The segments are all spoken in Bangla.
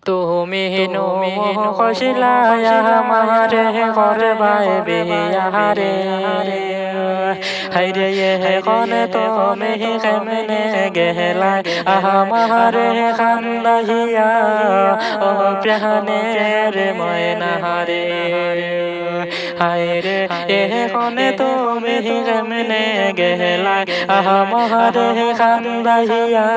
তুমি কশিলায়া মারে করবাই বিয়ারে হাইরে কনে তুমি কেমনে গেলা আমারে খান্দাহিয়া ও প্রাণের ময়নারে হায়রে কনে তুমি কেমনে গেলা আমারে খান্দাহিয়া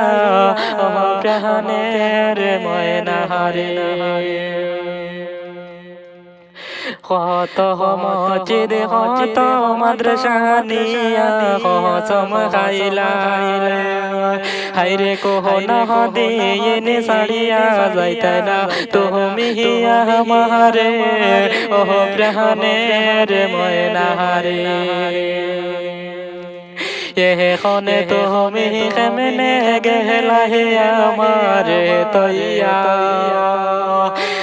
ও প্রাণের ময়নারে কত মসজিদ কত মাদ্রাসা নিয়া কসম খাইলা হাইরে কোহনা দিয়ে সাড়িয়া যাইতা না তুমি আমারে ও প্রাণের ময়নারে এখনে তুমি কেমনে গেলা হে আমারে তৈয়া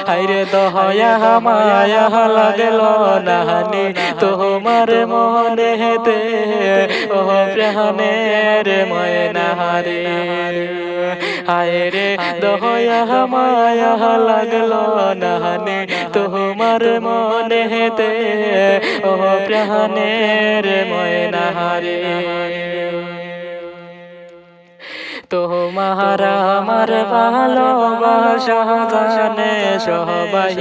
হাইরে দহয়া মায়া লাগল নাহানি তোমার মনে হেতে ও প্রাণের ময়নারে হায়রে দহয়া মায়া লাগল নাহানি তোমার মনে হেতে ও প্রাণের ময়নারে তোমার আমার ভালোবাসা জানে সবাই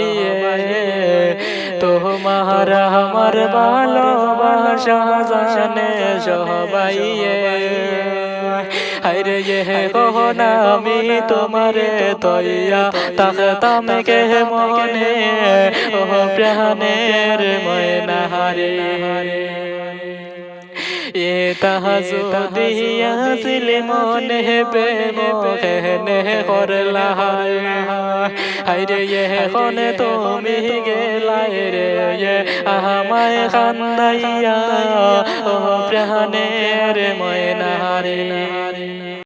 তোমার আমার ভালোবাসা জানে সবাই হায়রে কহনা আমি তোমারে তৈয়া তাকতাম কে মনে ও প্রাণের ময়নারে তাহাজুদিয়াছিল মনে বেমনে করলা হায়রে কনে তুমি গেলাই রে আমায় কান্দাইয়া ও প্রাণের ময়নারে